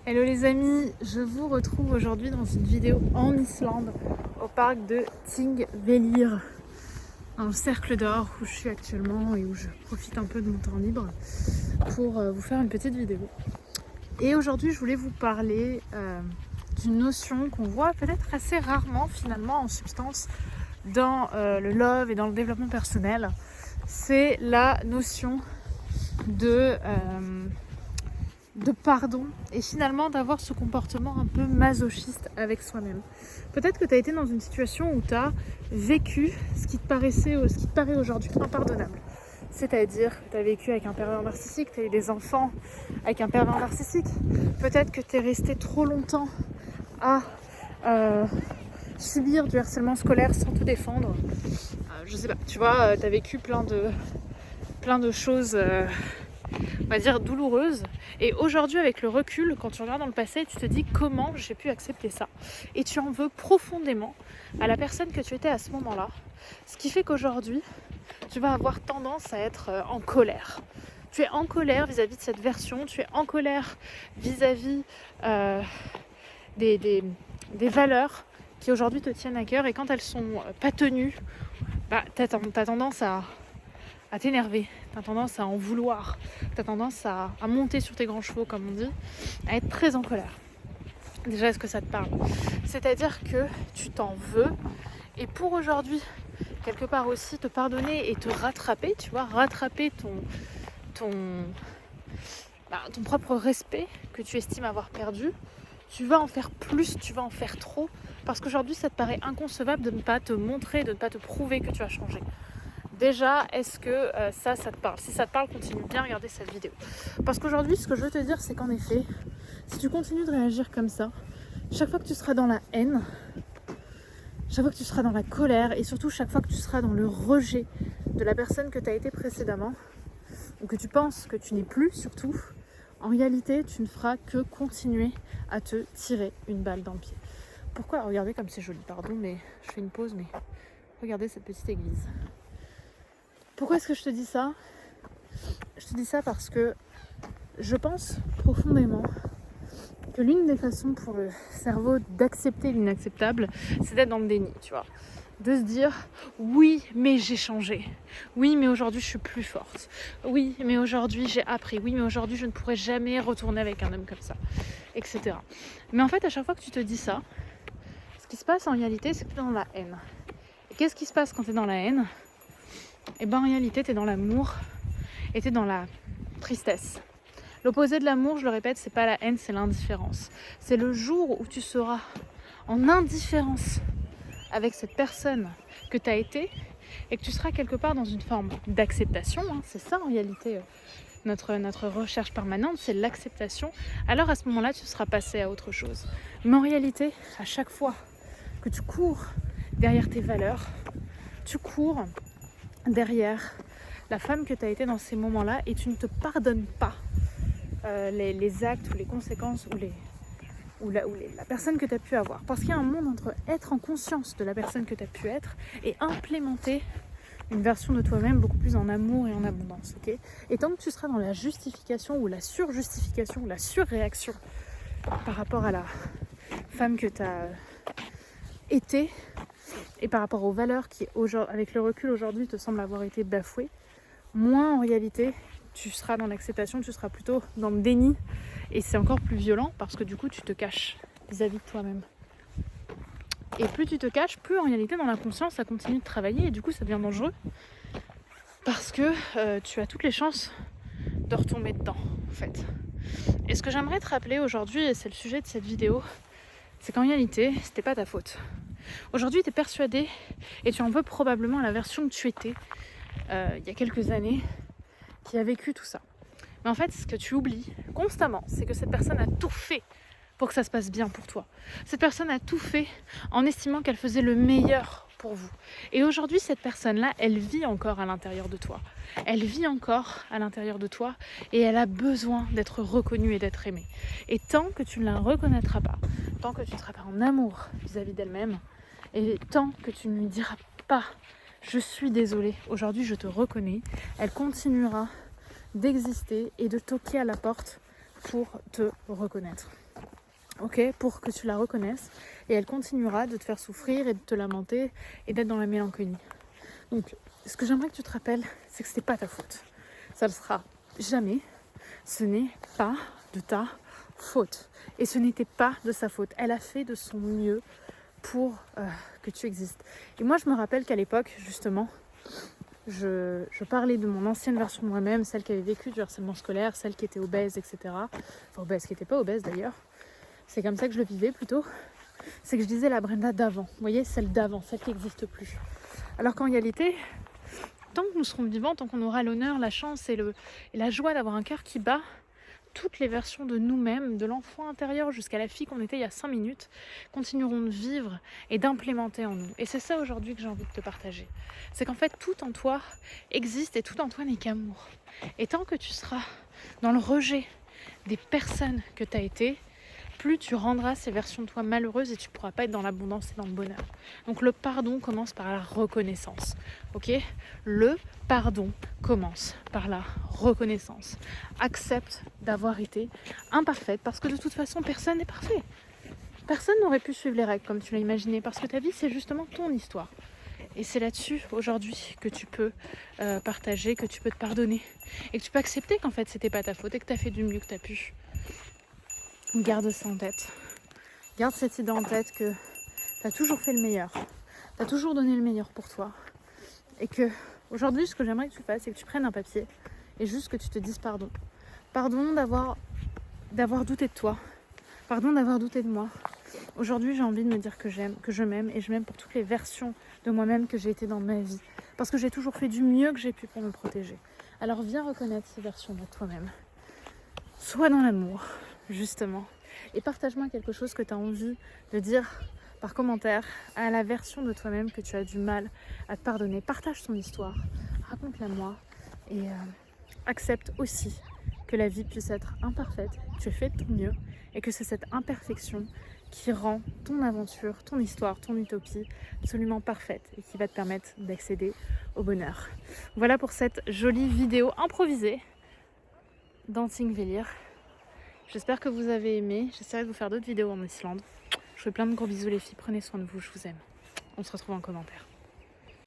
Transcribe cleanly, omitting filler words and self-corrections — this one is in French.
Hello les amis, je vous retrouve aujourd'hui dans une vidéo en Islande, au parc de Thingvellir, dans le cercle d'or où je suis actuellement et où je profite un peu de mon temps libre pour vous faire une petite vidéo. Et aujourd'hui je voulais vous parler d'une notion qu'on voit peut-être assez rarement finalement en substance dans le love et dans le développement personnel. C'est la notion de pardon et finalement d'avoir ce comportement un peu masochiste avec soi-même. Peut-être que tu as été dans une situation où tu as vécu ce qui te paraît aujourd'hui impardonnable. C'est-à-dire que tu as vécu avec un pervers narcissique, tu as eu des enfants avec un pervers narcissique. Peut-être que tu es resté trop longtemps à subir du harcèlement scolaire sans te défendre. Je sais pas, tu vois, tu as vécu plein de choses on va dire douloureuse, et aujourd'hui avec le recul, quand tu regardes dans le passé, tu te dis comment j'ai pu accepter ça, et tu en veux profondément à la personne que tu étais à ce moment-là, ce qui fait qu'aujourd'hui tu vas avoir tendance à être en colère. Tu es en colère vis-à-vis de cette version, tu es en colère vis-à-vis des valeurs qui aujourd'hui te tiennent à cœur, et quand elles sont pas tenues, t'as tendance à t'énerver, tu as tendance à en vouloir, tu as tendance à monter sur tes grands chevaux, comme on dit, à être très en colère. Déjà, est-ce que ça te parle? C'est-à-dire que tu t'en veux, et pour aujourd'hui, quelque part aussi, te pardonner et te rattraper, tu vois, rattraper ton propre respect que tu estimes avoir perdu, tu vas en faire plus, tu vas en faire trop, parce qu'aujourd'hui, ça te paraît inconcevable de ne pas te montrer, de ne pas te prouver que tu as changé. Déjà, est-ce que ça te parle? Si ça te parle, continue bien à regarder cette vidéo. Parce qu'aujourd'hui, ce que je veux te dire, c'est qu'en effet, si tu continues de réagir comme ça, chaque fois que tu seras dans la haine, chaque fois que tu seras dans la colère, et surtout chaque fois que tu seras dans le rejet de la personne que tu as été précédemment, ou que tu penses que tu n'es plus surtout, en réalité, tu ne feras que continuer à te tirer une balle dans le pied. Pourquoi? Regardez comme c'est joli, pardon, mais je fais une pause, mais regardez cette petite église. Pourquoi est-ce que je te dis ça? Je te dis ça parce que je pense profondément que l'une des façons pour le cerveau d'accepter l'inacceptable, c'est d'être dans le déni, tu vois. De se dire, oui, mais j'ai changé. Oui, mais aujourd'hui, je suis plus forte. Oui, mais aujourd'hui, j'ai appris. Oui, mais aujourd'hui, je ne pourrai jamais retourner avec un homme comme ça, etc. Mais en fait, à chaque fois que tu te dis ça, ce qui se passe en réalité, c'est que tu es dans la haine. Et qu'est-ce qui se passe quand tu es dans la haine? Et en réalité, tu es dans l'amour et tu es dans la tristesse. L'opposé de l'amour, je le répète, c'est pas la haine, c'est l'indifférence. C'est le jour où tu seras en indifférence avec cette personne que tu as été, et que tu seras quelque part dans une forme d'acceptation, c'est ça en réalité notre recherche permanente, c'est l'acceptation. Alors à ce moment-là, tu seras passé à autre chose. Mais en réalité, à chaque fois que tu cours derrière tes valeurs, tu cours derrière la femme que tu as été dans ces moments-là, et tu ne te pardonnes pas les actes ou les conséquences ou la personne que tu as pu avoir. Parce qu'il y a un monde entre être en conscience de la personne que tu as pu être et implémenter une version de toi-même beaucoup plus en amour et en abondance. Okay, et tant que tu seras dans la justification ou la surjustification ou la surréaction par rapport à la femme que tu as été, et par rapport aux valeurs qui, avec le recul aujourd'hui, te semblent avoir été bafouées, moins en réalité tu seras dans l'acceptation, tu seras plutôt dans le déni, et c'est encore plus violent parce que du coup tu te caches vis-à-vis de toi-même. Et plus tu te caches, plus en réalité dans l'inconscience ça continue de travailler, et du coup ça devient dangereux parce que tu as toutes les chances de retomber dedans en fait. Et ce que j'aimerais te rappeler aujourd'hui, et c'est le sujet de cette vidéo, c'est qu'en réalité c'était pas ta faute. Aujourd'hui tu es persuadé, et tu en veux probablement à la version que tu étais il y a quelques années, qui a vécu tout ça. Mais en fait, ce que tu oublies constamment, c'est que cette personne a tout fait pour que ça se passe bien pour toi. Cette personne a tout fait en estimant qu'elle faisait le meilleur pour vous. Et aujourd'hui, cette personne-là, elle vit encore à l'intérieur de toi. Elle vit encore à l'intérieur de toi, et elle a besoin d'être reconnue et d'être aimée. Et tant que tu ne la reconnaîtras pas, tant que tu ne seras pas en amour vis-à-vis d'elle-même, et tant que tu ne lui diras pas « je suis désolée, aujourd'hui je te reconnais », elle continuera d'exister et de toquer à la porte pour te reconnaître. Ok, pour que tu la reconnaisses, et elle continuera de te faire souffrir et de te lamenter et d'être dans la mélancolie. Donc, ce que j'aimerais que tu te rappelles, c'est que ce n'est pas ta faute. Ça ne le sera jamais. Ce n'est pas de ta faute. Et ce n'était pas de sa faute. Elle a fait de son mieux pour que tu existes. Et moi, je me rappelle qu'à l'époque, justement, je parlais de mon ancienne version de moi-même, celle qui avait vécu du harcèlement scolaire, celle qui était obèse, etc. Enfin, obèse, qui n'était pas obèse d'ailleurs. C'est comme ça que je le vivais plutôt. C'est que je disais la Brenda d'avant. Vous voyez, celle d'avant, celle qui n'existe plus. Alors qu'en réalité, tant que nous serons vivants, tant qu'on aura l'honneur, la chance et la joie d'avoir un cœur qui bat, toutes les versions de nous-mêmes, de l'enfant intérieur jusqu'à la fille qu'on était il y a 5 minutes, continueront de vivre et d'implémenter en nous. Et c'est ça aujourd'hui que j'ai envie de te partager. C'est qu'en fait, tout en toi existe et tout en toi n'est qu'amour. Et tant que tu seras dans le rejet des personnes que tu as été, plus tu rendras ces versions de toi malheureuses et tu ne pourras pas être dans l'abondance et dans le bonheur. Donc le pardon commence par la reconnaissance. Ok ? Le pardon commence par la reconnaissance. Accepte d'avoir été imparfaite parce que de toute façon, personne n'est parfait. Personne n'aurait pu suivre les règles comme tu l'as imaginé parce que ta vie, c'est justement ton histoire. Et c'est là-dessus, aujourd'hui, que tu peux partager, que tu peux te pardonner et que tu peux accepter qu'en fait, c'était pas ta faute et que tu as fait du mieux que tu as pu. Garde ça en tête. Garde cette idée en tête que tu as toujours fait le meilleur. Tu as toujours donné le meilleur pour toi. Et que aujourd'hui, ce que j'aimerais que tu fasses, c'est que tu prennes un papier et juste que tu te dises pardon. Pardon d'avoir douté de toi. Pardon d'avoir douté de moi. Aujourd'hui, j'ai envie de me dire que je m'aime et je m'aime pour toutes les versions de moi-même que j'ai été dans ma vie. Parce que j'ai toujours fait du mieux que j'ai pu pour me protéger. Alors viens reconnaître ces versions de toi-même. Sois dans l'amour, justement. Et partage-moi quelque chose que tu as envie de dire par commentaire à la version de toi-même que tu as du mal à te pardonner. Partage ton histoire, raconte-la moi et accepte aussi que la vie puisse être imparfaite, que tu aies fait de ton mieux et que c'est cette imperfection qui rend ton aventure, ton histoire, ton utopie absolument parfaite et qui va te permettre d'accéder au bonheur. Voilà pour cette jolie vidéo improvisée Dancing Velir. J'espère que vous avez aimé. J'essaierai de vous faire d'autres vidéos en Islande. Je vous fais plein de gros bisous les filles. Prenez soin de vous, je vous aime. On se retrouve en commentaire.